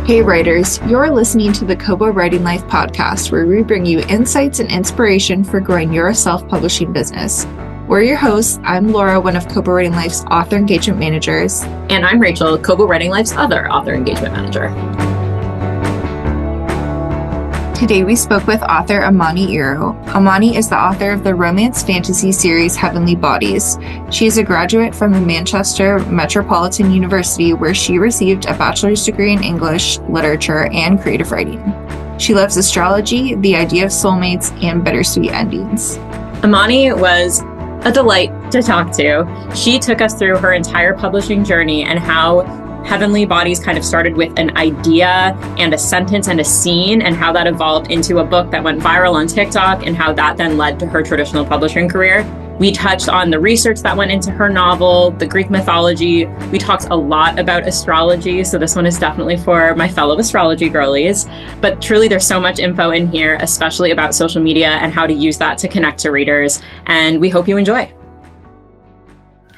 Hey writers, you're listening to the Kobo Writing Life podcast, where we bring you insights and inspiration for growing your self-publishing business. We're your hosts. I'm Laura, one of Kobo Writing Life's author engagement managers. And I'm Rachel, Kobo Writing Life's other author engagement manager. Today we spoke with author Imani Erriu. Imani is the author of the romance fantasy series Heavenly Bodies. She is a graduate from the Manchester Metropolitan University, where she received a bachelor's degree in English, literature, and creative writing. She loves astrology, the idea of soulmates, and bittersweet endings. Imani was a delight to talk to. She took us through her entire publishing journey and how Heavenly Bodies kind of started with an idea and a sentence and a scene, and how that evolved into a book that went viral on TikTok, and how that then led to her traditional publishing career. We touched on the research that went into her novel, the Greek mythology. We talked a lot about astrology, so this one is definitely for my fellow astrology girlies. But truly, there's so much info in here, especially about social media and how to use that to connect to readers, and we hope you enjoy.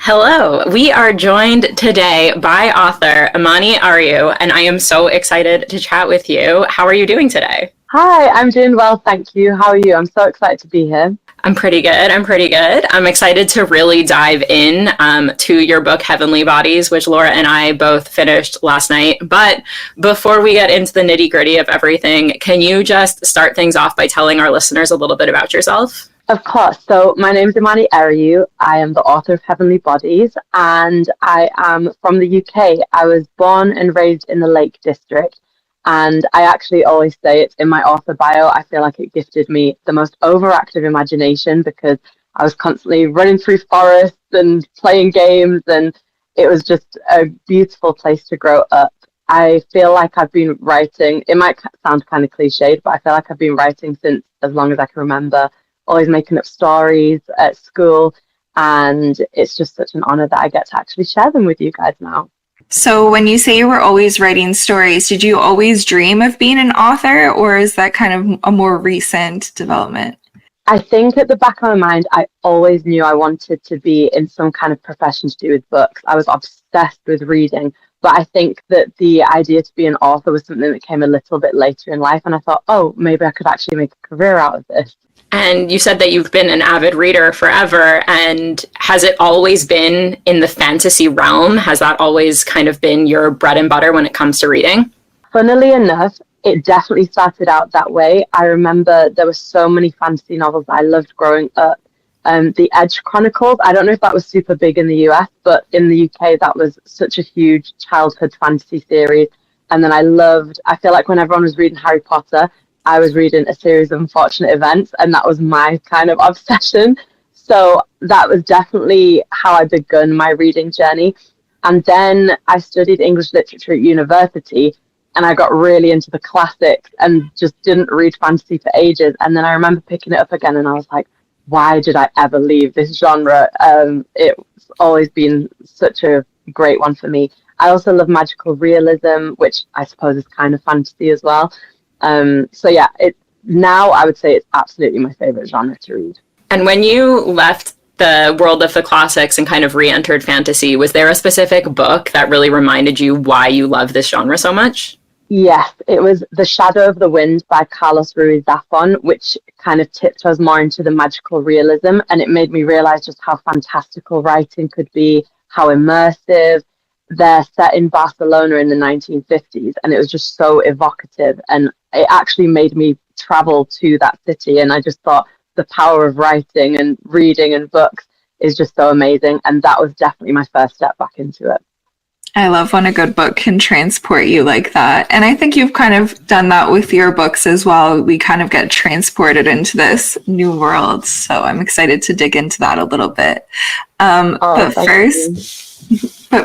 Hello, we are joined today by author Imani Erriu, and I am so excited to chat with you. How are you doing today? Hi, I'm doing well, thank you. How are you? I'm so excited to be here. I'm pretty good. I'm excited to really dive in to your book, Heavenly Bodies, which Laura and I both finished last night. But before we get into the nitty-gritty of everything, can you just start things off by telling our listeners a little bit about yourself? Of course. So my name is Imani Erriu. I am the author of Heavenly Bodies, and I am from the UK. I was born and raised in the Lake District, and I actually always say it's in my author bio. I feel like it gifted me the most overactive imagination, because I was constantly running through forests and playing games, and it was just a beautiful place to grow up. I feel like I've been writing, it might sound kind of cliched, but I feel like I've been writing since as long as I can remember. Always making up stories at school, and it's just such an honor that I get to actually share them with you guys now. So when you say you were always writing stories, did you always dream of being an author, or is that kind of a more recent development? I think at the back of my mind, I always knew I wanted to be in some kind of profession to do with books. I was obsessed with reading, but I think that the idea to be an author was something that came a little bit later in life, and I thought, oh, maybe I could actually make a career out of this. And you said that you've been an avid reader forever, and has it always been in the fantasy realm? Has that always kind of been your bread and butter when it comes to reading? Funnily enough, it definitely started out that way. I remember there were so many fantasy novels that I loved growing up. The Edge Chronicles, I don't know if that was super big in the US, but in the UK, that was such a huge childhood fantasy series. And then I feel like when everyone was reading Harry Potter, I was reading A Series of Unfortunate Events, and that was my kind of obsession. So that was definitely how I began my reading journey. And then I studied English literature at university, and I got really into the classics and just didn't read fantasy for ages. And then I remember picking it up again, and I was like, why did I ever leave this genre? It's always been such a great one for me. I also love magical realism, which I suppose is kind of fantasy as well. So yeah, now I would say it's absolutely my favorite genre to read. And when you left the world of the classics and kind of re-entered fantasy, was there a specific book that really reminded you why you love this genre so much? Yes, it was The Shadow of the Wind by Carlos Ruiz Zafón, which kind of tipped us more into the magical realism, and it made me realize just how fantastical writing could be, how immersive. They're set in Barcelona in the 1950s, and it was just so evocative, and it actually made me travel to that city. And I just thought the power of writing and reading and books is just so amazing, and that was definitely my first step back into it. I love when a good book can transport you like that. And I think you've kind of done that with your books as well. We kind of get transported into this new world. So I'm excited to dig into that a little bit. But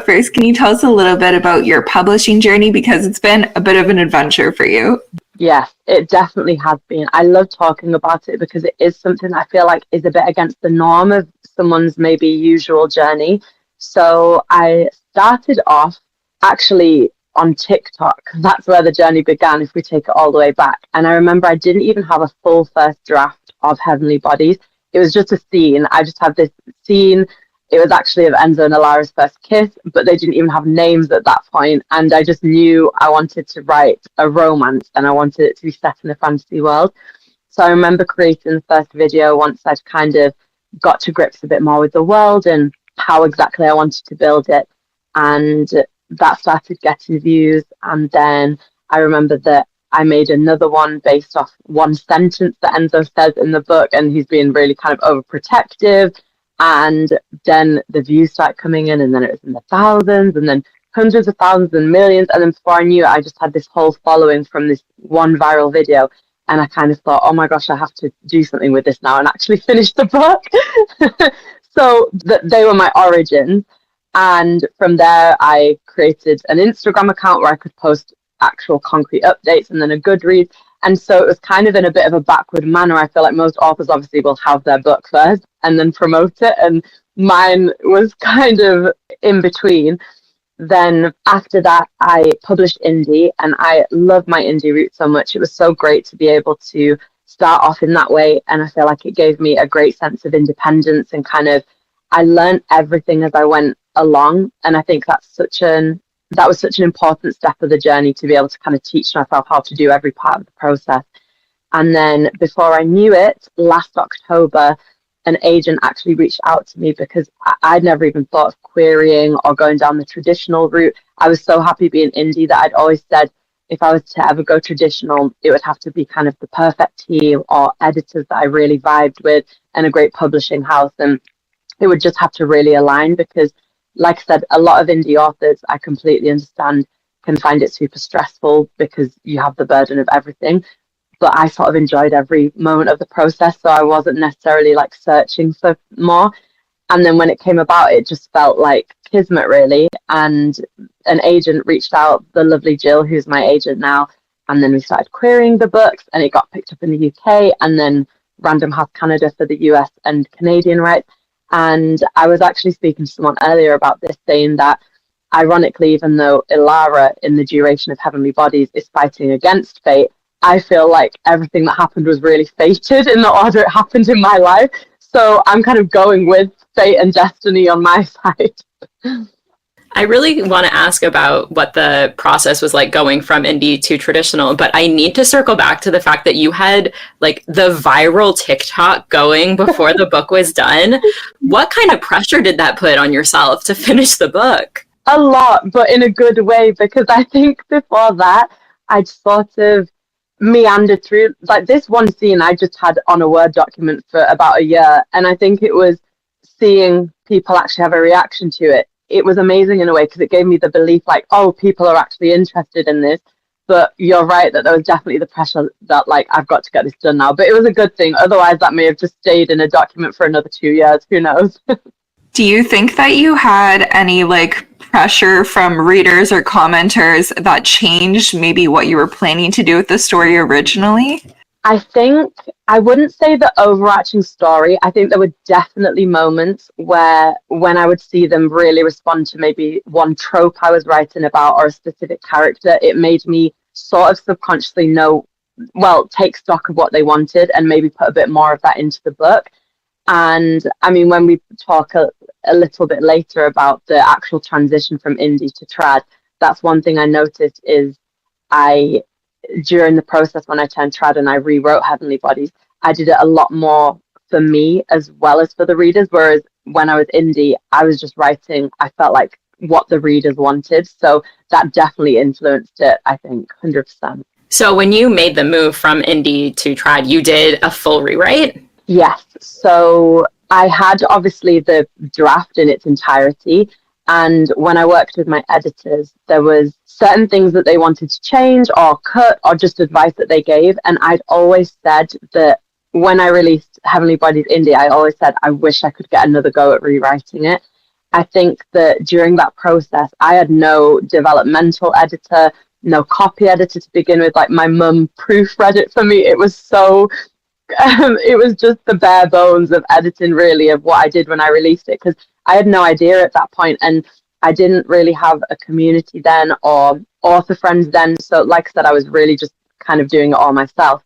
first, can you tell us a little bit about your publishing journey? Because it's been a bit of an adventure for you. Yes, it definitely has been. I love talking about it because it is something I feel like is a bit against the norm of someone's maybe usual journey. So I started off actually on TikTok. That's where the journey began, if we take it all the way back. And I remember I didn't even have a full first draft of Heavenly Bodies. It was just a scene. I just had this scene. it was actually of Enzo and Alara's first kiss, but they didn't even have names at that point. And I just knew I wanted to write a romance and I wanted it to be set in a fantasy world. So I remember creating the first video once I'd kind of got to grips a bit more with the world and how exactly I wanted to build it. And that started getting views. And then I remember that I made another one based off one sentence that Enzo says in the book, and he's being really kind of overprotective. And then the views start coming in, and then it was in the thousands, and then hundreds of thousands and millions. And then before I knew it, I just had this whole following from this one viral video. And I kind of thought, oh my gosh, I have to do something with this now and actually finish the book. So they were my origins. And from there, I created an Instagram account where I could post actual concrete updates, and then a Goodreads. And so it was kind of in a bit of a backward manner. I feel like most authors obviously will have their book first and then promote it. And mine was kind of in between. Then after that, I published indie, and I love my indie route so much. It was so great to be able to start off in that way. And I feel like it gave me a great sense of independence, and kind of, I learned everything as I went along. And I think that was such an important step of the journey, to be able to kind of teach myself how to do every part of the process. And then before I knew it, last October, an agent actually reached out to me because I'd never even thought of querying or going down the traditional route. I was so happy being indie that I'd always said if I was to ever go traditional, it would have to be kind of the perfect team or editors that I really vibed with and a great publishing house. And it would just have to really align because, like I said, a lot of indie authors, I completely understand, can find it super stressful because you have the burden of everything. But I sort of enjoyed every moment of the process, so I wasn't necessarily like searching for more. And then when it came about, it just felt like kismet, really. And an agent reached out, the lovely Jill, who's my agent now. And then we started querying the books, and it got picked up in the UK, and then Random House Canada for the US and Canadian rights. And I was actually speaking to someone earlier about this, saying that ironically, even though Ilara in the duration of Heavenly Bodies is fighting against fate, I feel like everything that happened was really fated in the order it happened in my life. So I'm kind of going with fate and destiny on my side. I really want to ask about what the process was like going from indie to traditional, but I need to circle back to the fact that you had like the viral TikTok going before the book was done. What kind of pressure did that put on yourself to finish the book? A lot, but in a good way, because I think before that, I'd sort of meandered through, like this one scene I just had on a Word document for about a year, and I think it was seeing people actually have a reaction to it. It was amazing in a way because it gave me the belief like, oh, people are actually interested in this. But you're right that there was definitely the pressure that like, I've got to get this done now. But it was a good thing. Otherwise, that may have just stayed in a document for another 2 years. Who knows? Do you think that you had any like pressure from readers or commenters that changed maybe what you were planning to do with the story originally? I think I wouldn't say the overarching story. I think there were definitely moments where when I would see them really respond to maybe one trope I was writing about or a specific character, it made me sort of subconsciously know, well, take stock of what they wanted and maybe put a bit more of that into the book. And I mean, when we talk a little bit later about the actual transition from indie to trad, that's one thing I noticed is during the process when I turned trad and I rewrote Heavenly Bodies, I did it a lot more for me as well as for the readers. Whereas when I was indie, I was just writing, I felt like what the readers wanted. So that definitely influenced it, I think, 100%. So when you made the move from indie to trad, you did a full rewrite? Yes. So I had obviously the draft in its entirety. And when I worked with my editors, there was certain things that they wanted to change or cut or just advice that they gave. And I'd always said that when I released Heavenly Bodies Indie, I always said, I wish I could get another go at rewriting it. I think that during that process, I had no developmental editor, no copy editor to begin with. Like my mum proofread it for me. It was so... it was just the bare bones of editing, really, of what I did when I released it, because I had no idea at that point, and I didn't really have a community then or author friends then. So like I said, I was really just kind of doing it all myself.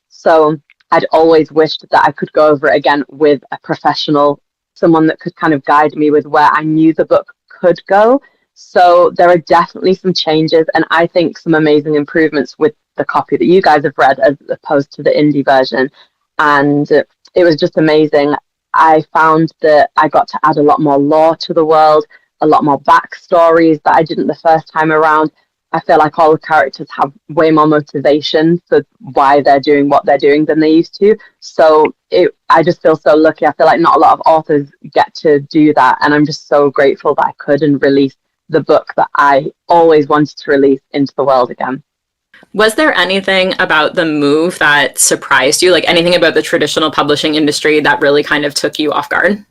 So I'd always wished that I could go over it again with a professional someone that could kind of guide me with where I knew the book could go. So there are definitely some changes, and I think some amazing improvements with the copy that you guys have read as opposed to the indie version. And it was just amazing. I found that I got to add a lot more lore to the world, a lot more backstories that I didn't the first time around. I feel like all the characters have way more motivation for why they're doing what they're doing than they used to. So I just feel so lucky. I feel like not a lot of authors get to do that. And I'm just so grateful that I could and release the book that I always wanted to release into the world again. Was there anything about the move that surprised you? Like anything about the traditional publishing industry that really kind of took you off guard?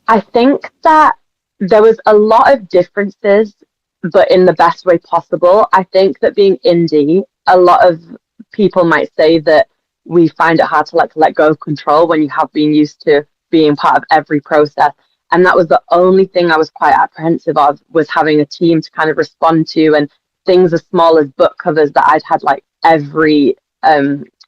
I think that there was a lot of differences, but in the best way possible. I think that being indie, a lot of people might say that we find it hard to let go of control when you have been used to being part of every process. And that was the only thing I was quite apprehensive of, was having a team to kind of respond to, and things as small as book covers that I'd had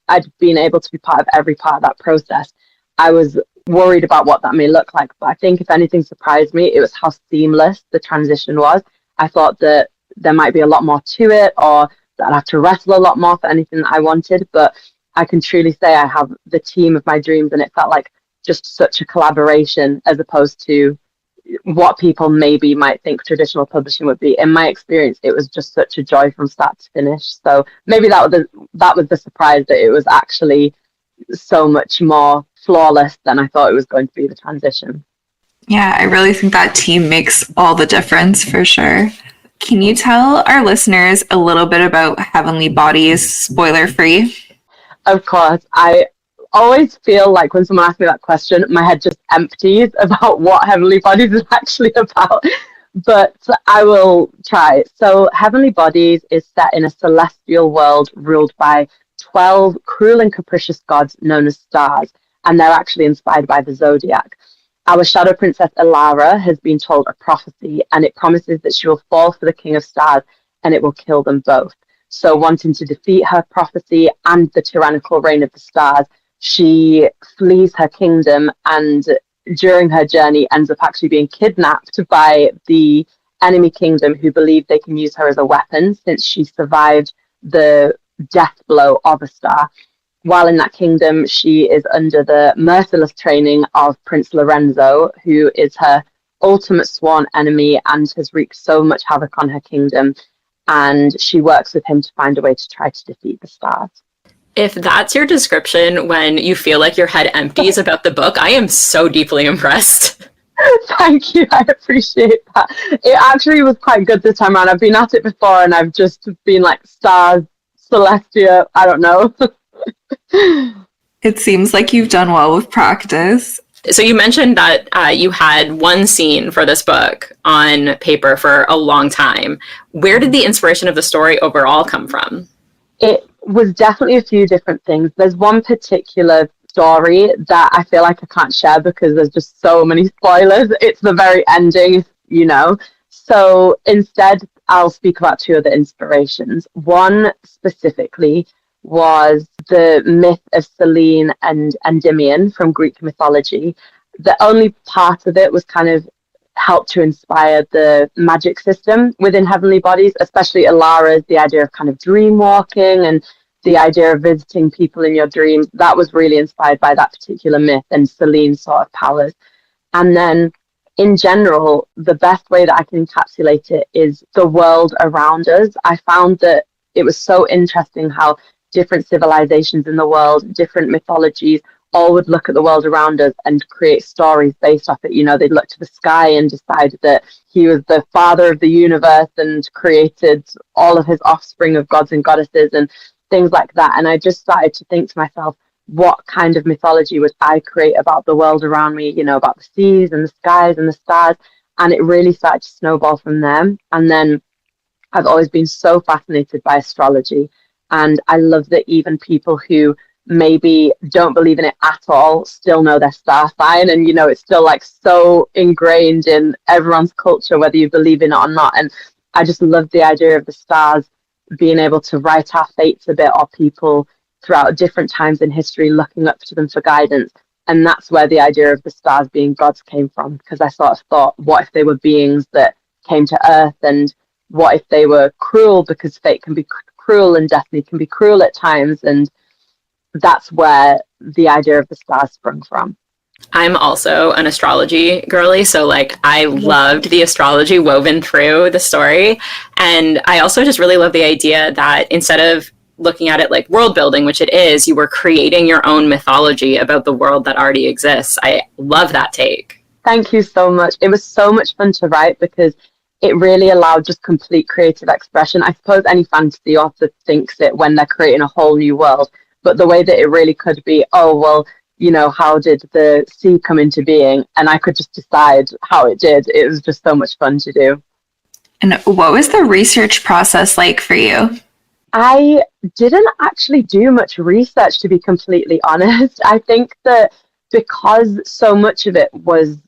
I'd been able to be part of every part of that process. I was worried about what that may look like, but I think if anything surprised me, it was how seamless the transition was. I thought that there might be a lot more to it, or that I'd have to wrestle a lot more for anything that I wanted, but I can truly say I have the team of my dreams, and it felt like just such a collaboration as opposed to what people maybe might think traditional publishing would be. In my experience, it was just such a joy from start to finish. So maybe that was the surprise, that it was actually so much more flawless than I thought it was going to be, the transition. Yeah, I really think that team makes all the difference for sure. Can you tell our listeners a little bit about Heavenly Bodies, spoiler free? Of course. I always feel like when someone asks me that question, my head just empties about what Heavenly Bodies is actually about. But I will try. So Heavenly Bodies is set in a celestial world ruled by 12 cruel and capricious gods known as stars, and they're actually inspired by the zodiac. Our shadow princess Elara has been told a prophecy, and it promises that she will fall for the king of stars and it will kill them both. So wanting to defeat her prophecy and the tyrannical reign of the stars, she flees her kingdom, and during her journey ends up actually being kidnapped by the enemy kingdom, who believe they can use her as a weapon since she survived the death blow of a star. While in that kingdom, she is under the merciless training of Prince Lorenzo, who is her ultimate sworn enemy and has wreaked so much havoc on her kingdom. And she works with him to find a way to try to defeat the stars. If that's your description when you feel like your head empties about the book, I am so deeply impressed. Thank you. I appreciate that. It actually was quite good this time around. I've been at it before and I've just been like stars, Celestia, I don't know. It seems like you've done well with practice. So you mentioned that you had one scene for this book on paper for a long time. Where did the inspiration of the story overall come from? It was definitely a few different things. There's one particular story that I feel like I can't share because there's just so many spoilers. It's the very ending, you know. So instead, I'll speak about two other inspirations. One specifically was the myth of Selene and Endymion from Greek mythology. The only part of it was kind of helped to inspire the magic system within Heavenly Bodies, especially Elara's, the idea of kind of dream walking and the idea of visiting people in your dreams. That was really inspired by that particular myth and Selene's sort of powers. And then in general, the best way that I can encapsulate it is the world around us. I found that it was so interesting how different civilizations in the world, different mythologies, all would look at the world around us and create stories based off it. You know, they'd look to the sky and decide that he was the father of the universe and created all of his offspring of gods and goddesses and things like that. And I just started to think to myself, what kind of mythology would I create about the world around me, you know, about the seas and the skies and the stars? And it really started to snowball from there. And then I've always been so fascinated by astrology. And I love that even people who maybe don't believe in it at all still know their star sign. And, you know, it's still like so ingrained in everyone's culture, whether you believe in it or not. And I just love the idea of the stars being able to write our fates a bit, or people throughout different times in history looking up to them for guidance. And that's where the idea of the stars being gods came from, because I sort of thought, what if they were beings that came to Earth, and what if they were cruel, because fate can be cruel and destiny can be cruel at times. And that's where the idea of the stars sprung from. I'm also an astrology girly, so like I loved the astrology woven through the story. And I also just really love the idea that instead of looking at it like world building, which it is, you were creating your own mythology about the world that already exists. I love that take. Thank you so much. It was so much fun to write because it really allowed just complete creative expression. I suppose any fantasy author thinks it when they're creating a whole new world, but the way that it really could be, oh, well, you know, how did the sea come into being? And I could just decide how it did. It was just so much fun to do. And what was the research process like for you? I didn't actually do much research, to be completely honest. I think that because so much of it wasn't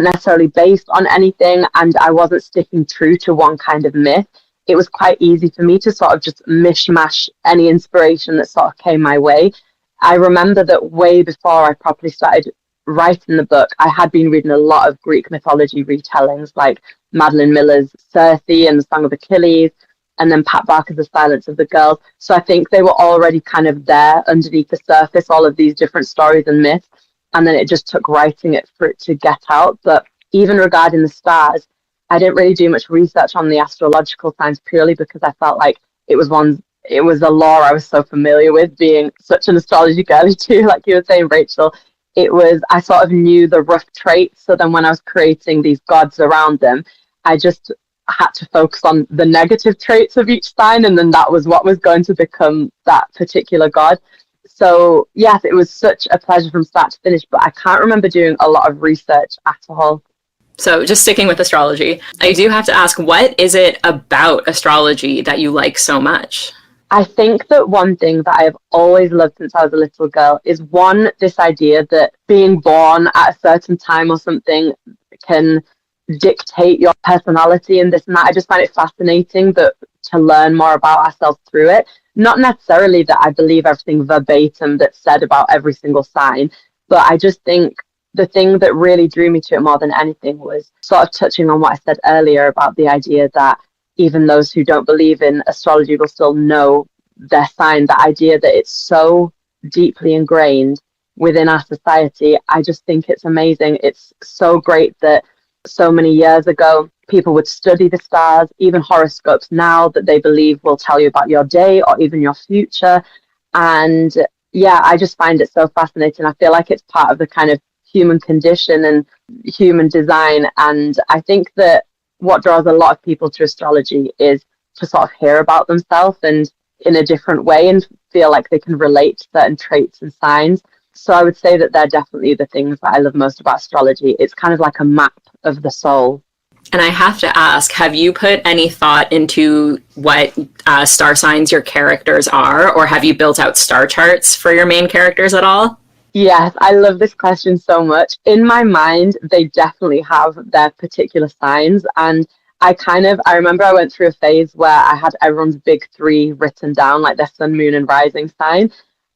necessarily based on anything, and I wasn't sticking true to one kind of myth, it was quite easy for me to sort of just mishmash any inspiration that sort of came my way. I remember that way before I properly started writing the book, I had been reading a lot of Greek mythology retellings, like Madeline Miller's Circe and the Song of Achilles, and then Pat Barker's The Silence of the Girls. So I think they were already kind of there underneath the surface, all of these different stories and myths. And then it just took writing it for it to get out. But even regarding the stars, I didn't really do much research on the astrological signs, purely because I felt like it was a lore I was so familiar with, being such an astrology girly too, like you were saying, Rachel. I sort of knew the rough traits. So then when I was creating these gods around them, I just had to focus on the negative traits of each sign, and then that was what was going to become that particular god. So yes, it was such a pleasure from start to finish, but I can't remember doing a lot of research at all. So just sticking with astrology, I do have to ask, what is it about astrology that you like so much? I think that one thing that I have always loved since I was a little girl is, one, this idea that being born at a certain time or something can dictate your personality and this and that. I just find it fascinating that to learn more about ourselves through it. Not necessarily that I believe everything verbatim that's said about every single sign, but I just think the thing that really drew me to it more than anything was sort of touching on what I said earlier about the idea that even those who don't believe in astrology will still know their sign. The idea that it's so deeply ingrained within our society, I just think it's amazing. It's so great that so many years ago people would study the stars, even horoscopes now that they believe will tell you about your day or even your future. And yeah, I just find it so fascinating. I feel like it's part of the kind of human condition and human design. And I think that what draws a lot of people to astrology is to sort of hear about themselves and in a different way and feel like they can relate to certain traits and signs. So I would say that they're definitely the things that I love most about astrology. It's kind of like a map of the soul. And I have to ask, have you put any thought into what star signs your characters are, or have you built out star charts for your main characters at all? Yes, I love this question so much. In my mind, they definitely have their particular signs. And I remember I went through a phase where I had everyone's big three written down, like their sun, moon, and rising sign.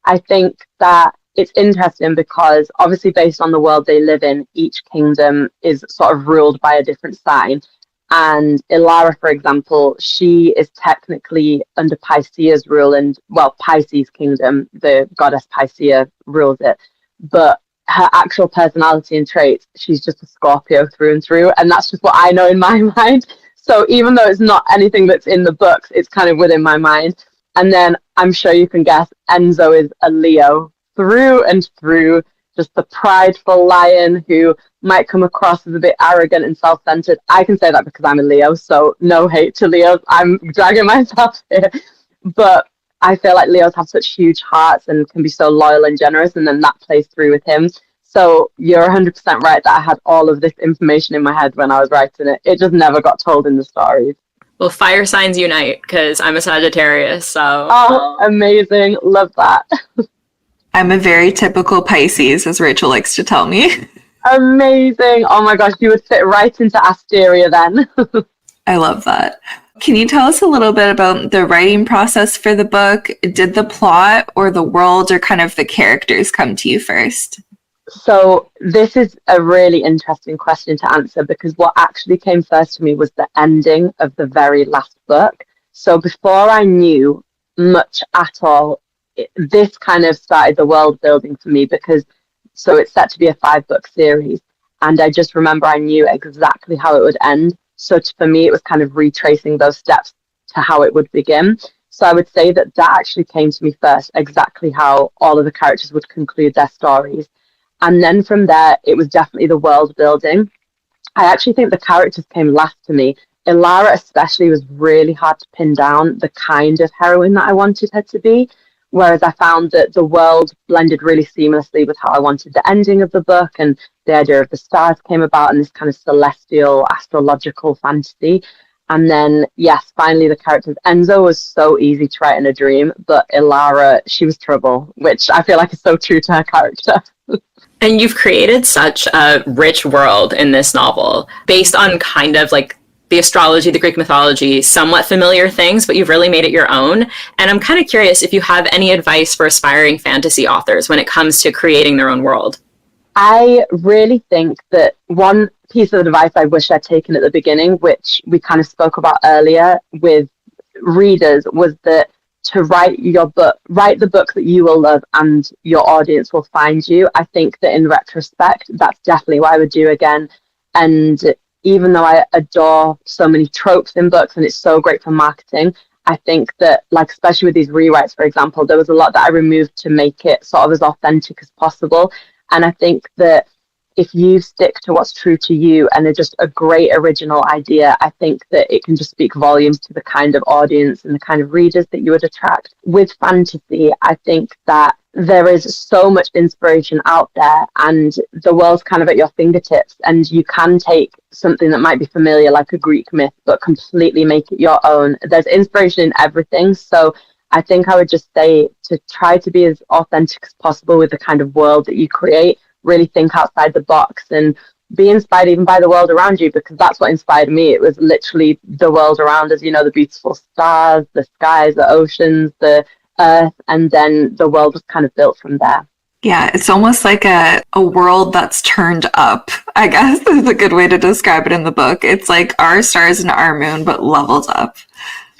I think that it's interesting because obviously based on the world they live in, each kingdom is sort of ruled by a different sign. And Ilara, for example, she is technically under Piscea's rule, and well, Pisces kingdom, the goddess Piscea rules it. But her actual personality and traits, she's just a Scorpio through and through. And that's just what I know in my mind. So even though it's not anything that's in the books, it's kind of within my mind. And then I'm sure you can guess Enzo is a Leo through and through, just the prideful lion who might come across as a bit arrogant and self-centered. I can say that because I'm a Leo, so no hate to Leos. I'm dragging myself here. But I feel like Leos have such huge hearts and can be so loyal and generous, and then that plays through with him. So you're 100% right that I had all of this information in my head when I was writing it. It just never got told in the stories. Well, fire signs unite, because I'm a Sagittarius, so... Oh, amazing. Love that. I'm a very typical Pisces, as Rachel likes to tell me. Amazing. Oh my gosh, you would fit right into Asteria then. I love that. Can you tell us a little bit about the writing process for the book? Did the plot or the world or kind of the characters come to you first? So this is a really interesting question to answer, because what actually came first to me was the ending of the very last book. So before I knew much at all, this kind of started the world building for me, because so it's set to be a 5 book series, and I just remember I knew exactly how it would end. So for me, it was kind of retracing those steps to how it would begin. So I would say that that actually came to me first, exactly how all of the characters would conclude their stories. And then from there, it was definitely the world building. I actually think the characters came last to me. Ilara especially was really hard to pin down the kind of heroine that I wanted her to be, whereas I found that the world blended really seamlessly with how I wanted the ending of the book, and the idea of the stars came about, and this kind of celestial astrological fantasy. And then, yes, finally the characters. Enzo was so easy to write in a dream, but Ilara, she was trouble, which I feel like is so true to her character. And you've created such a rich world in this novel based on kind of like the astrology, the Greek mythology, somewhat familiar things, but you've really made it your own. And I'm kind of curious if you have any advice for aspiring fantasy authors when it comes to creating their own world. I really think that one piece of advice I wish I'd taken at the beginning, which we kind of spoke about earlier with readers, was that to write your book, write the book that you will love and your audience will find you. I think that in retrospect, that's definitely what I would do again. And even though I adore so many tropes in books and it's so great for marketing, I think that, like, especially with these rewrites, for example, there was a lot that I removed to make it sort of as authentic as possible. And I think that if you stick to what's true to you and are just a great original idea, I think that it can just speak volumes to the kind of audience and the kind of readers that you would attract. With fantasy, I think that there is so much inspiration out there and the world's kind of at your fingertips, and you can take something that might be familiar, like a Greek myth, but completely make it your own. There's inspiration in everything. So I think I would just say to try to be as authentic as possible with the kind of world that you create. Really think outside the box and be inspired even by the world around you, because that's what inspired me. It was literally the world around us, you know, the beautiful stars, the skies, the oceans, the earth, and then the world was kind of built from there. Yeah, it's almost like a world that's turned up, I guess is a good way to describe it in the book. It's like our stars and our moon, but leveled up.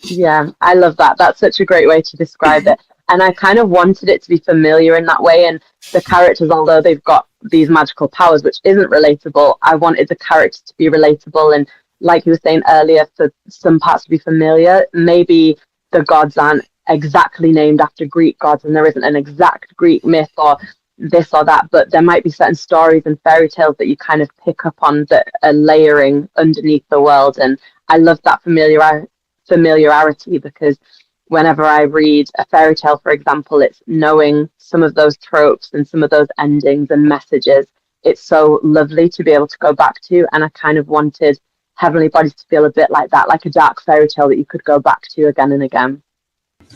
Yeah, I love that. That's such a great way to describe it. And I kind of wanted it to be familiar in that way. And the characters, although they've got these magical powers, which isn't relatable, I wanted the characters to be relatable. And like you were saying earlier, for some parts to be familiar, maybe the gods aren't exactly named after Greek gods and there isn't an exact Greek myth or this or that, but there might be certain stories and fairy tales that you kind of pick up on that are layering underneath the world. And I love that familiarity, because whenever I read a fairy tale, for example, it's knowing some of those tropes and some of those endings and messages. It's so lovely to be able to go back to. And I kind of wanted Heavenly Bodies to feel a bit like that, like a dark fairy tale that you could go back to again and again.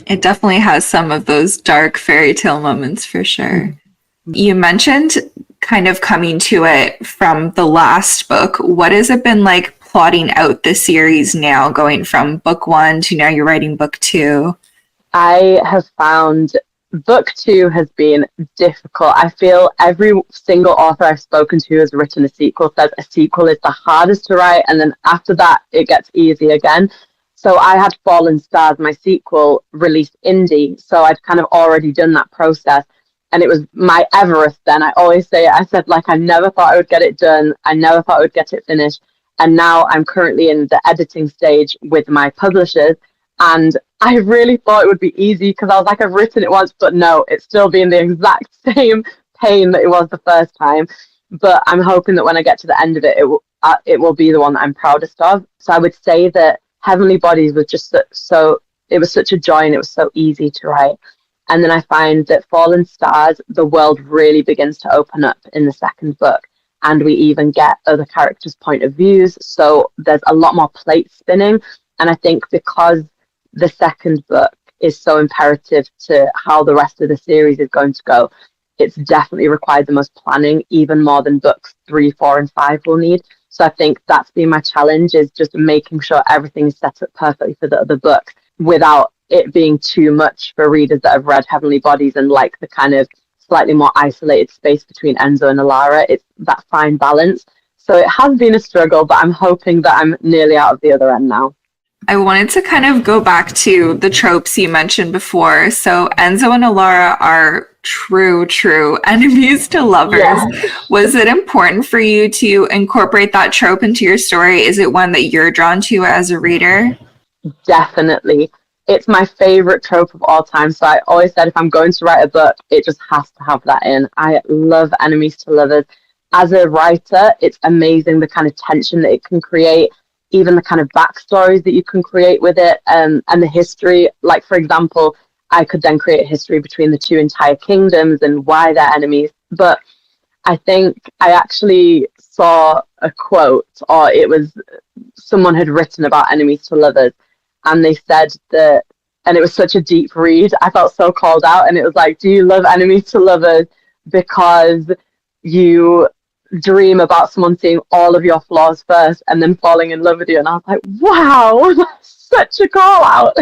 It definitely has some of those dark fairy tale moments for sure. You mentioned kind of coming to it from the last book. What has it been like plotting out the series now, going from book 1 to now you're writing book 2? I have found book 2 has been difficult. I feel every single author I've spoken to who has written a sequel says a sequel is the hardest to write, and then after that it gets easy again. So I had Fallen Stars, my sequel, released indie, so I'd kind of already done that process. And it was my Everest then. I always say it. I said, like, I never thought I would get it done. I never thought I would get it finished. And now I'm currently in the editing stage with my publishers. And I really thought it would be easy because I was like, I've written it once, but no, it's still been the exact same pain that it was the first time. But I'm hoping that when I get to the end of it, it will be the one that I'm proudest of. So I would say that Heavenly Bodies was just so it was such a joy and it was so easy to write. And then I find that Fallen Stars, the world really begins to open up in the second book. And we even get other characters' point of views. So there's a lot more plate spinning. And I think because the second book is so imperative to how the rest of the series is going to go, it's definitely required the most planning, even more than books 3, 4, and 5 will need. So I think that's been my challenge, is just making sure everything is set up perfectly for the other books without it being too much for readers that have read Heavenly Bodies and like the kind of slightly more isolated space between Enzo and Alara. It's that fine balance. So it has been a struggle, but I'm hoping that I'm nearly out of the other end now. I wanted to kind of go back to the tropes you mentioned before. So Enzo and Alara are true enemies to lovers. Yeah. Was it important for you to incorporate that trope into your story? Is it one that you're drawn to as a reader? Definitely. It's my favorite trope of all time. So I always said if I'm going to write a book, it just has to have that in. I love enemies to lovers. As a writer, it's amazing the kind of tension that it can create, even the kind of backstories that you can create with it, and the history. Like, for example, I could then create a history between the two entire kingdoms and why they're enemies. But I think I actually saw a quote, or it was someone had written about enemies to lovers, and they said that, and it was such a deep read, I felt so called out, and it was like, do you love enemies to lovers because you dream about someone seeing all of your flaws first and then falling in love with you? And I was like, wow, that's such a call out.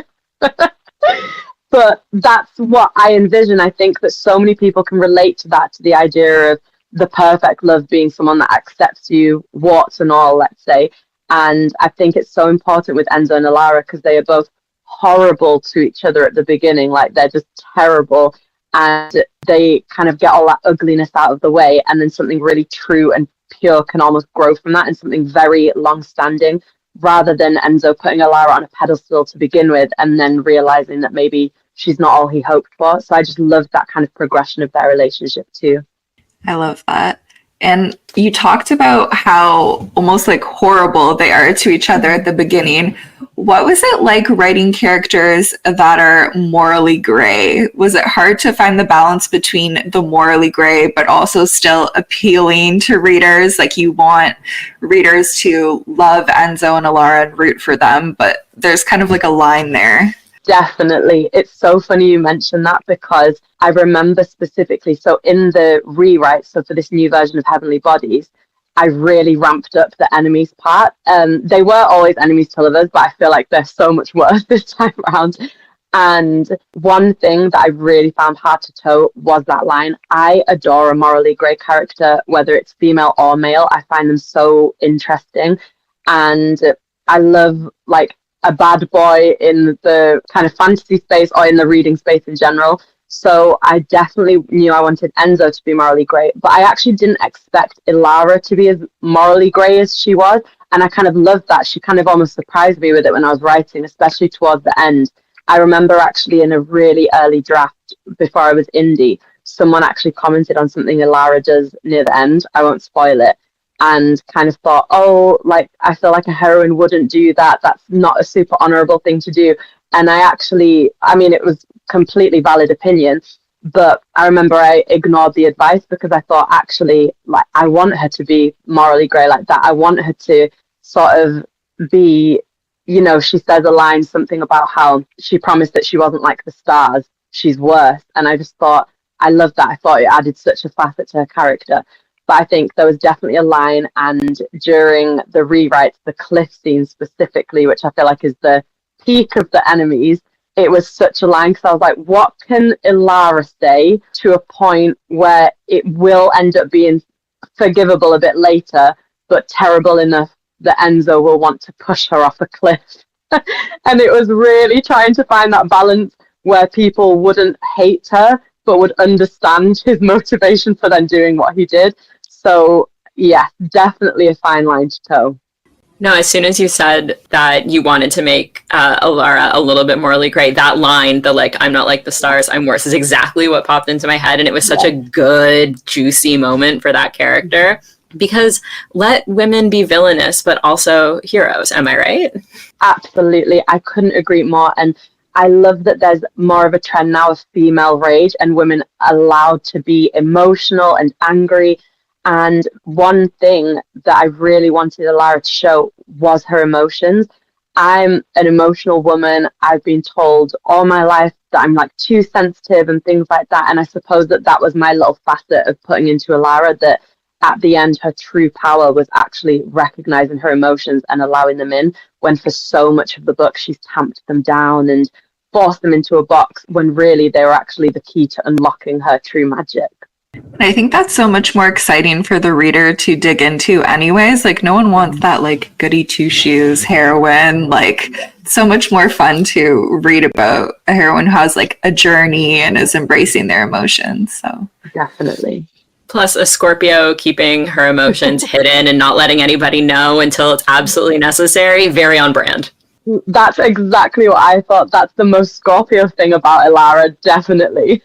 But that's what I envision. I think that so many people can relate to that, to the idea of the perfect love being someone that accepts you, warts and all, let's say. And I think it's so important with Enzo and Alara because they are both horrible to each other at the beginning. Like, they're just terrible. And they kind of get all that ugliness out of the way, and then something really true and pure can almost grow from that, and something very long-standing, rather than Enzo putting Alara on a pedestal to begin with and then realizing that maybe she's not all he hoped for. So I just loved that kind of progression of their relationship too. I love that. And you talked about how almost like horrible they are to each other at the beginning. What was it like writing characters that are morally gray? Was it hard to find the balance between the morally gray, but also still appealing to readers? Like, you want readers to love Enzo and Alara and root for them, but there's kind of like a line there. Definitely. It's so funny you mentioned that, because I remember specifically, so in the rewrite, so for this new version of Heavenly Bodies, I really ramped up the enemies part. They were always enemies to lovers, but I feel like they're so much worse this time around. And one thing that I really found hard to toe was that line. I adore a morally grey character, whether it's female or male. I find them so interesting. And I love, like, a bad boy in the kind of fantasy space or in the reading space in general. So I definitely knew I wanted Enzo to be morally grey, but I actually didn't expect Alara to be as morally grey as she was. And I kind of loved that. She kind of almost surprised me with it when I was writing, especially towards the end. I remember actually in a really early draft before I was indie, someone actually commented on something Alara does near the end. I won't spoil it. And kind of thought, oh, like, I feel like a heroine wouldn't do that. That's not a super honorable thing to do. And I actually, I mean, it was completely valid opinion, but I remember I ignored the advice because I thought, actually, like, I want her to be morally grey like that. I want her to sort of be, you know, she says a line, something about how she promised that she wasn't like the stars, she's worse. And I just thought, I loved that. I thought it added such a facet to her character. But I think there was definitely a line, and during the rewrites, the cliff scene specifically, which I feel like is the peak of the enemies, it was such a line, because I was like, what can Alara say to a point where it will end up being forgivable a bit later, but terrible enough that Enzo will want to push her off a cliff? And it was really trying to find that balance where people wouldn't hate her, but would understand his motivation for then doing what he did. So, yeah, definitely a fine line to toe. No, as soon as you said that you wanted to make Alara a little bit morally gray, that line, the like, I'm not like the stars, I'm worse, is exactly what popped into my head. And it was such a good, juicy moment for that character. Because let women be villainous, but also heroes. Am I right? Absolutely. I couldn't agree more. And I love that there's more of a trend now of female rage and women allowed to be emotional and angry. And one thing that I really wanted Alara to show was her emotions. I'm an emotional woman. I've been told all my life that I'm like too sensitive and things like that. And I suppose that that was my little facet of putting into Alara, that at the end, her true power was actually recognizing her emotions and allowing them in, when for so much of the book, she's tamped them down and forced them into a box, when really they were actually the key to unlocking her true magic. I think that's so much more exciting for the reader to dig into anyways. Like no one wants that like goody two shoes heroine. Like it's so much more fun to read about a heroine who has like a journey and is embracing their emotions. So Definitely. Plus, a Scorpio keeping her emotions hidden and not letting anybody know until it's absolutely necessary. Very on brand. That's exactly what I thought. That's the most Scorpio thing about Elara, definitely.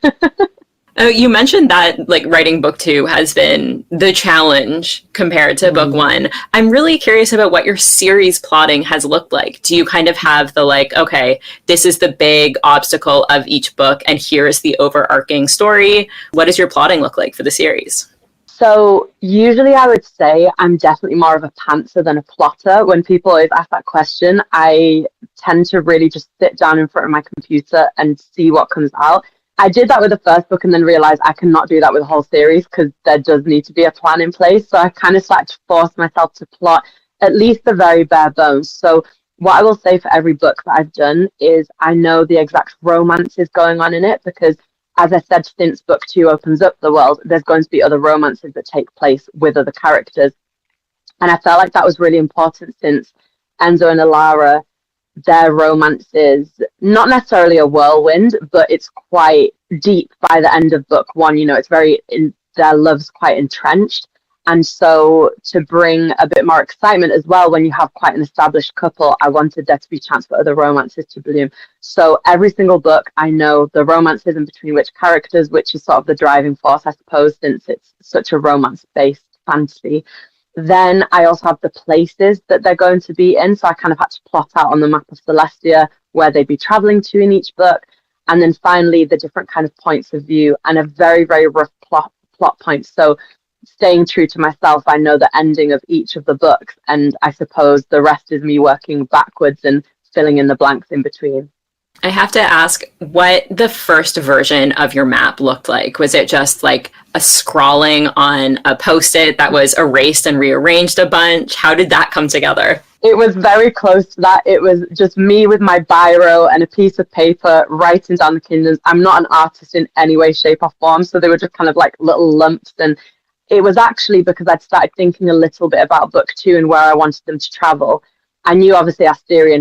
Oh, you mentioned that like writing book two has been the challenge compared to book one. I'm really curious about what your series plotting has looked like. Do you kind of have the like, okay, this is the big obstacle of each book and here's the overarching story? What does your plotting look like for the series? So usually I would say I'm definitely more of a pantser than a plotter. When people always ask that question, I tend to really just sit down in front of my computer and see what comes out. I did that with the first book and then realized I cannot do that with the whole series because there does need to be a plan in place. So I kind of started to force myself to plot at least the very bare bones. So what I will say for every book that I've done is I know the exact romances going on in it because, as I said, since book two opens up the world, there's going to be other romances that take place with other characters. And I felt like that was really important since Enzo and Alara, their romance is not necessarily a whirlwind, but it's quite deep by the end of book one. You know, it's their love's quite entrenched. And so to bring a bit more excitement as well, when you have quite an established couple, I wanted there to be a chance for other romances to bloom. So every single book, I know the romances in between which characters, which is sort of the driving force, I suppose, since it's such a romance-based fantasy. Then I also have the places that they're going to be in. So I kind of had to plot out on the map of Celestia where they'd be traveling to in each book. And then finally, the different kind of points of view and a very, very rough plot point. So staying true to myself, I know the ending of each of the books. And I suppose the rest is me working backwards and filling in the blanks in between. I have to ask what the first version of your map looked like. Was it just like a scrawling on a post-it that was erased and rearranged a bunch? How did that come together? It was very close to that. It was just me with my biro and a piece of paper writing down the kingdoms. I'm not an artist in any way, shape, or form, so they were just kind of like little lumps. And it was actually because I'd started thinking a little bit about book two and where I wanted them to travel. I knew obviously Asteria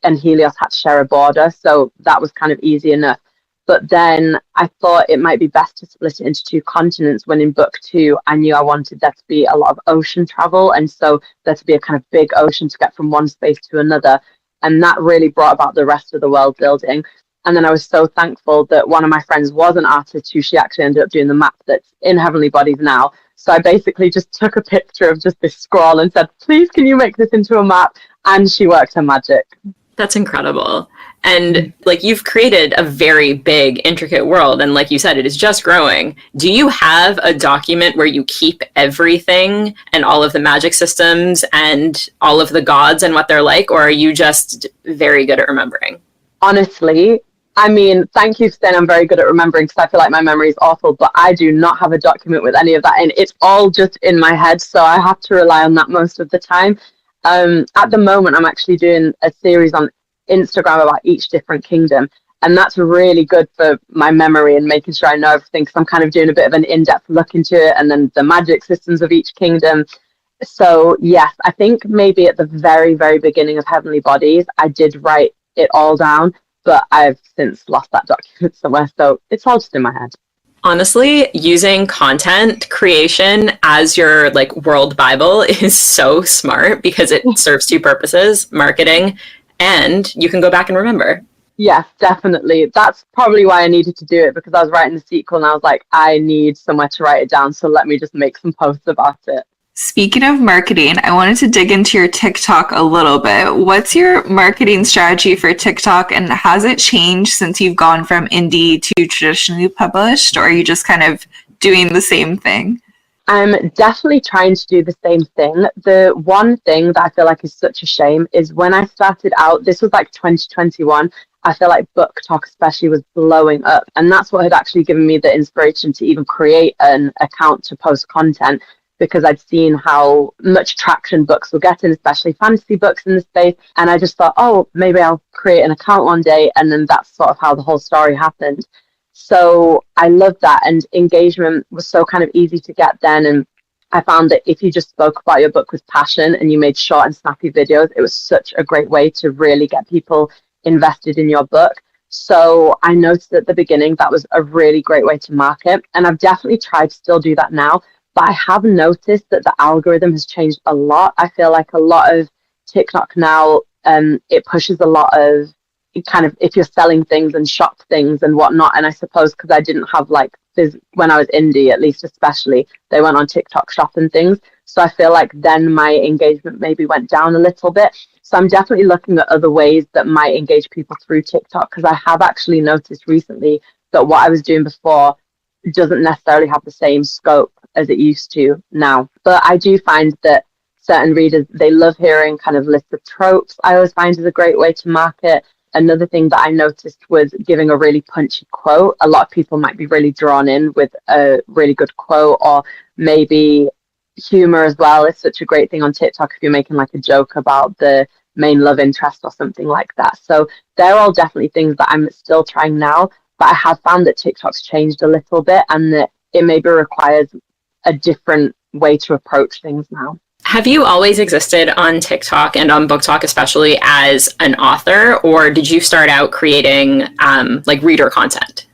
and Helios had to share a border, so that was kind of easy enough. But then I thought it might be best to split it into two continents when in book two, I knew I wanted there to be a lot of ocean travel. And so there to be a kind of big ocean to get from one space to another. And that really brought about the rest of the world building. And then I was so thankful that one of my friends was an artist who she actually ended up doing the map that's in Heavenly Bodies now. So I basically just took a picture of just this scroll and said, please, can you make this into a map? And she worked her magic. That's incredible. And like you've created a very big, intricate world. And like you said, it is just growing. Do you have a document where you keep everything and all of the magic systems and all of the gods and what they're like? Or are you just very good at remembering? Honestly, I mean, thank you for saying I'm very good at remembering because I feel like my memory is awful, but I do not have a document with any of that in. It's all just in my head. So I have to rely on that most of the time. At the moment, I'm actually doing a series on Instagram about each different kingdom, and that's really good for my memory and making sure I know everything, because I'm kind of doing a bit of an in-depth look into it and then the magic systems of each kingdom. So yes, I think maybe at the very, very beginning of Heavenly Bodies, I did write it all down, but I've since lost that document somewhere, so it's all just in my head. Honestly, using content creation as your like world Bible is so smart because it serves two purposes, marketing, and you can go back and remember. Yes, definitely. That's probably why I needed to do it, because I was writing the sequel and I was like, I need somewhere to write it down, so let me just make some posts about it. Speaking of marketing, I wanted to dig into your TikTok a little bit. What's your marketing strategy for TikTok, and has it changed since you've gone from indie to traditionally published, or are you just kind of doing the same thing? I'm definitely trying to do the same thing. The one thing that I feel like is such a shame is when I started out, this was like 2021, I feel like Book Talk especially was blowing up. And that's what had actually given me the inspiration to even create an account to post content, because I'd seen how much traction books were getting, especially fantasy books in the space. And I just thought, oh, maybe I'll create an account one day. And then that's sort of how the whole story happened. So I loved that, and engagement was so kind of easy to get then. And I found that if you just spoke about your book with passion and you made short and snappy videos, it was such a great way to really get people invested in your book. So I noticed at the beginning that was a really great way to market. And I've definitely tried to still do that now, but I have noticed that the algorithm has changed a lot. I feel like a lot of TikTok now, it pushes a lot of kind of if you're selling things and shop things and whatnot. And I suppose because I didn't have like this when I was indie, at least especially, they went on TikTok shop and things. So I feel like then my engagement maybe went down a little bit. So I'm definitely looking at other ways that might engage people through TikTok, because I have actually noticed recently that what I was doing before doesn't necessarily have the same scope as it used to now. But I do find that certain readers, they love hearing kind of lists of tropes. I always find is a great way to market. Another thing that I noticed was giving a really punchy quote. A lot of people might be really drawn in with a really good quote, or maybe humor as well. It's such a great thing on TikTok if you're making like a joke about the main love interest or something like that. So they're all definitely things that I'm still trying now, but I have found that TikTok's changed a little bit and that it maybe requires a different way to approach things now. Have you always existed on TikTok and on Book Talk especially as an author, or did you start out creating like reader content?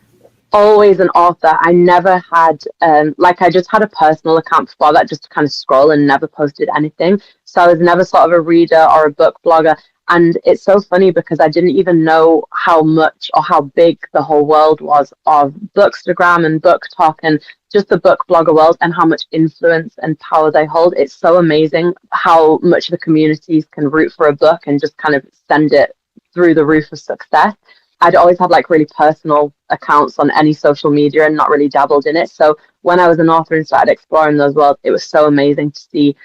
Always an author. I never had I just had a personal account before that, just to kind of scroll, and never posted anything. So I was never sort of a reader or a book blogger. And it's so funny because I didn't even know how much or how big the whole world was of Bookstagram and Book Talk and just the book blogger world, and how much influence and power they hold. It's so amazing how much the communities can root for a book and just kind of send it through the roof of success. I'd always had like really personal accounts on any social media and not really dabbled in it. So when I was an author and started exploring those worlds, it was so amazing to see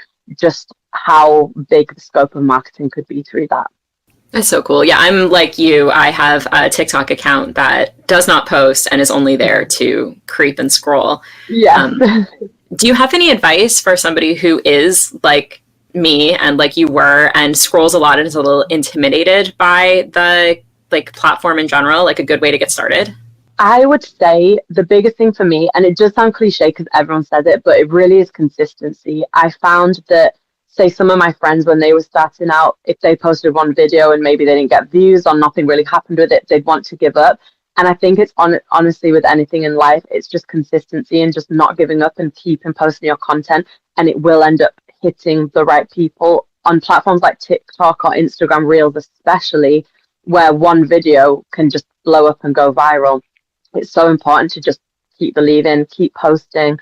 just how big the scope of marketing could be through that. That's so cool. Yeah, I'm like you. I have a TikTok account that does not post and is only there to creep and scroll. Yeah. Do you have any advice for somebody who is like me and like you were and scrolls a lot and is a little intimidated by the like platform in general, like a good way to get started? I would say the biggest thing for me, and it does sound cliche because everyone says it, but it really is consistency. I found that, say, some of my friends, when they were starting out, if they posted one video and maybe they didn't get views or nothing really happened with it, they'd want to give up. And I think it's honestly with anything in life, it's just consistency and just not giving up and keeping posting your content, and it will end up hitting the right people on platforms like TikTok or Instagram Reels, especially, where one video can just blow up and go viral. It's so important to just keep believing, keep posting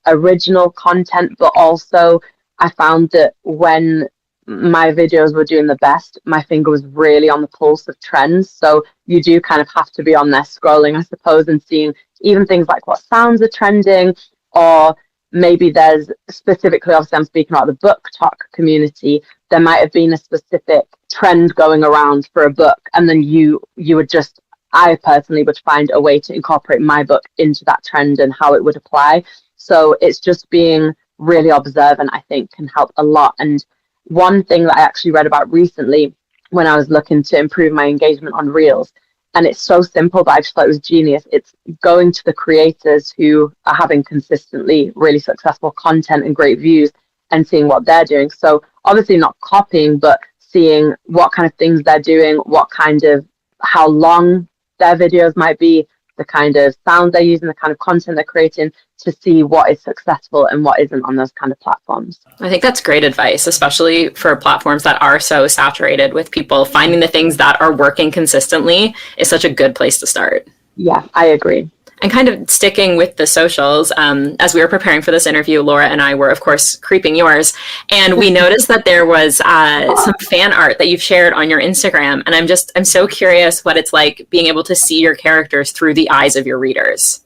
original content, but also I found that when my videos were doing the best, my finger was really on the pulse of trends. So you do kind of have to be on there scrolling, I suppose, and seeing even things like what sounds are trending, or maybe there's specifically, obviously I'm speaking about the book talk community, there might have been a specific trend going around for a book, and then you would just, I personally would find a way to incorporate my book into that trend and how it would apply. So it's just being really observant, I think, can help a lot. And one thing that I actually read about recently when I was looking to improve my engagement on Reels, and it's so simple, but I just thought it was genius. It's going to the creators who are having consistently really successful content and great views and seeing what they're doing. So obviously not copying, but seeing what kind of things they're doing, what kind of, how long their videos might be, the kind of sound they're using, the kind of content they're creating, to see what is successful and what isn't on those kind of platforms. I think that's great advice, especially for platforms that are so saturated with people. Finding the things that are working consistently is such a good place to start. Yeah, I agree. And kind of sticking with the socials, as we were preparing for this interview, Laura and I were, of course, creeping yours. And we noticed that there was some fan art that you've shared on your Instagram. And I'm so curious what it's like being able to see your characters through the eyes of your readers.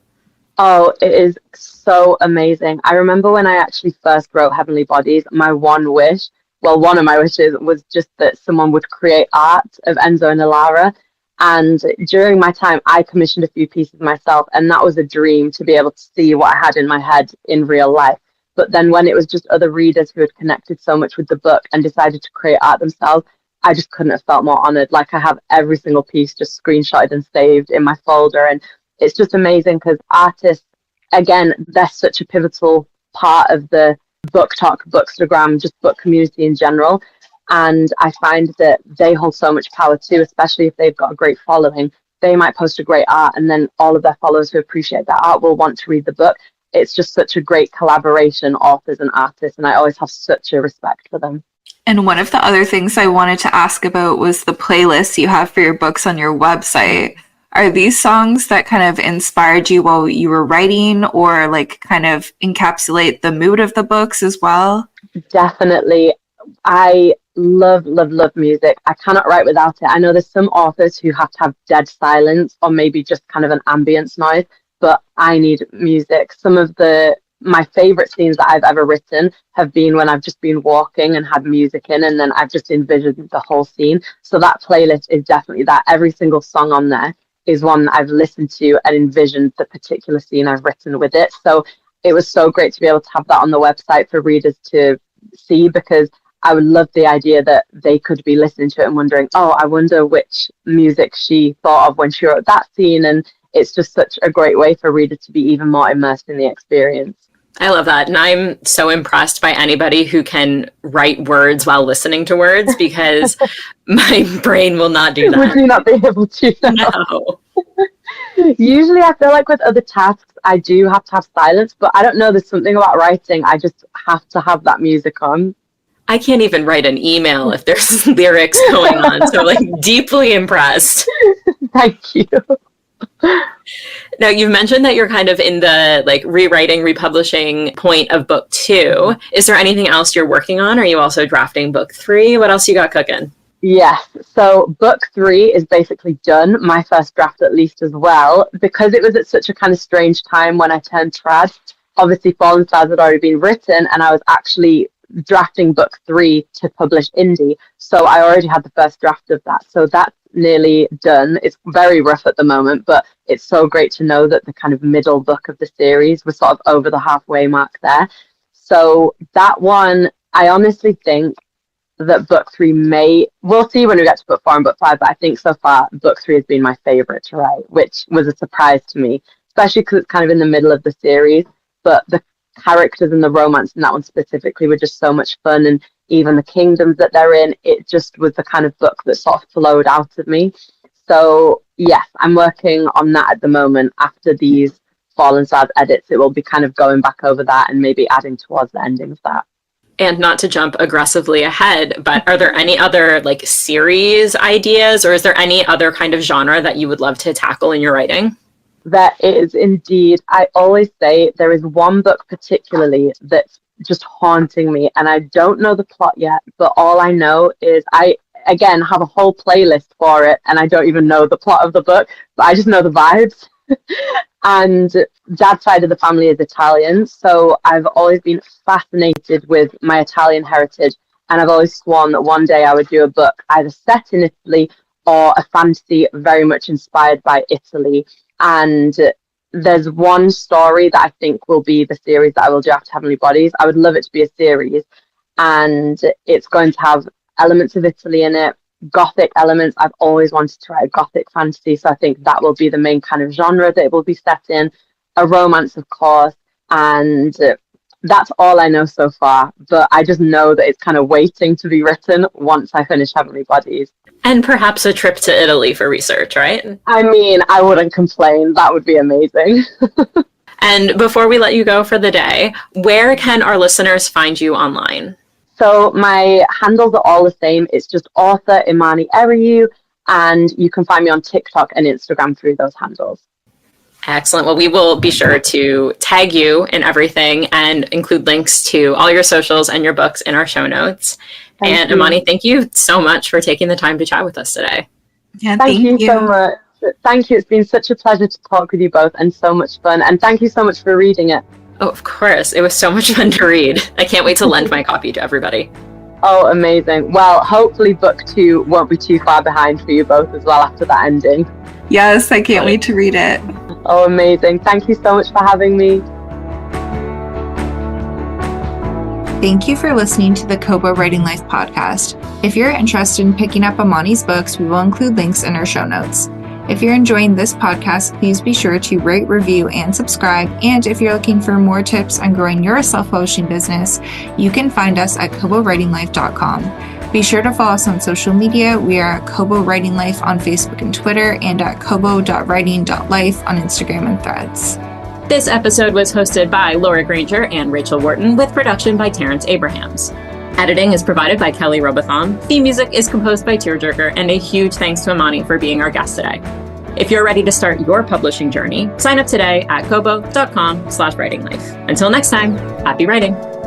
Oh, it is so amazing. I remember when I actually first wrote Heavenly Bodies, my one wish, well, one of my wishes was just that someone would create art of Enzo and Ilara. And during my time, I commissioned a few pieces myself, and that was a dream to be able to see what I had in my head in real life. But then when it was just other readers who had connected so much with the book and decided to create art themselves, I just couldn't have felt more honored. Like, I have every single piece just screenshotted and saved in my folder, and it's just amazing because artists, again, they're such a pivotal part of the book talk, bookstagram, just book community in general. And I find that they hold so much power too, especially if they've got a great following. They might post a great art, and then all of their followers who appreciate that art will want to read the book. It's just such a great collaboration, authors and artists, and I always have such a respect for them. And one of the other things I wanted to ask about was the playlists you have for your books on your website. Are these songs that kind of inspired you while you were writing, or like kind of encapsulate the mood of the books as well? Definitely. I love music. I cannot write without it. I know there's some authors who have to have dead silence or maybe just kind of an ambience noise, but I need music. Some of my favorite scenes that I've ever written have been when I've just been walking and had music in, and then I've just envisioned the whole scene. So that playlist is definitely that. Every single song on there is one that I've listened to and envisioned the particular scene I've written with it. So it was so great to be able to have that on the website for readers to see, because I would love the idea that they could be listening to it and wondering, oh, I wonder which music she thought of when she wrote that scene. And it's just such a great way for readers to be even more immersed in the experience. I love that. And I'm so impressed by anybody who can write words while listening to words, because my brain will not do that. Would you not be able to? No. Usually I feel like with other tasks, I do have to have silence, but I don't know, there's something about writing. I just have to have that music on. I can't even write an email if there's lyrics going on. So like deeply impressed. Thank you. Now, you've mentioned that you're kind of in the like rewriting, republishing point of book 2. Is there anything else you're working on? Are you also drafting book 3? What else you got cooking? Yes. So book 3 is basically done. My first draft, at least, as well, because it was at such a kind of strange time when I turned trad. Obviously, Fallen Stars had already been written, and I was actually drafting book 3 to publish indie. So I already had the first draft of that. So that's nearly done. It's very rough at the moment, but it's so great to know that the kind of middle book of the series was sort of over the halfway mark there. So that one, I honestly think that book 3 we'll see when we get to book 4 and book 5, but I think so far book 3 has been my favorite to write, which was a surprise to me, especially because it's kind of in the middle of the series. But the characters and the romance in that one specifically were just so much fun, and even the kingdoms that they're in, it just was the kind of book that sort of flowed out of me. So yes, I'm working on that at the moment. After these Fallen Stars edits, it will be kind of going back over that and maybe adding towards the ending of that. And not to jump aggressively ahead, but are there any other like series ideas, or is there any other kind of genre that you would love to tackle in your writing? There is indeed. I always say there is one book particularly that's just haunting me, and I don't know the plot yet, but all I know is I, again, have a whole playlist for it, and I don't even know the plot of the book, but I just know the vibes. And dad's side of the family is Italian, so I've always been fascinated with my Italian heritage, and I've always sworn that one day I would do a book either set in Italy or a fantasy very much inspired by Italy. And there's one story that I think will be the series that I will do after Heavenly Bodies. I would love it to be a series, and it's going to have elements of Italy in it, Gothic elements. I've always wanted to write a Gothic fantasy, so I think that will be the main kind of genre that it will be set in. A romance, of course, and that's all I know so far. But I just know that it's kind of waiting to be written once I finish Heavenly Bodies. And perhaps a trip to Italy for research, right? I mean, I wouldn't complain. That would be amazing. And before we let you go for the day, where can our listeners find you online? So my handles are all the same. It's just author Imani Erriu, and you can find me on TikTok and Instagram through those handles. Excellent. Well, we will be sure to tag you in everything and include links to all your socials and your books in our show notes. Thank you. Imani, thank you so much for taking the time to chat with us today. Yeah, thank you so much. Thank you. It's been such a pleasure to talk with you both, and so much fun. And thank you so much for reading it. Oh, of course. It was so much fun to read. I can't wait to lend my copy to everybody. Oh, amazing. Well, hopefully book 2 won't be too far behind for you both as well after that ending. Yes, I can't wait to read it. Oh, amazing. Thank you so much for having me. Thank you for listening to the Kobo Writing Life podcast. If you're interested in picking up Imani's books, we will include links in our show notes. If you're enjoying this podcast, please be sure to rate, review, and subscribe. And if you're looking for more tips on growing your self-publishing business, you can find us at KoboWritingLife.com. Be sure to follow us on social media. We are at Kobo Writing Life on Facebook and Twitter, and at kobo.writing.life on Instagram and Threads. This episode was hosted by Laura Granger and Rachel Wharton, with production by Terrence Abrahams. Editing is provided by Kelly Robotham. Theme music is composed by Tearjerker, and a huge thanks to Imani for being our guest today. If you're ready to start your publishing journey, sign up today at kobo.com/writinglife. Until next time, happy writing.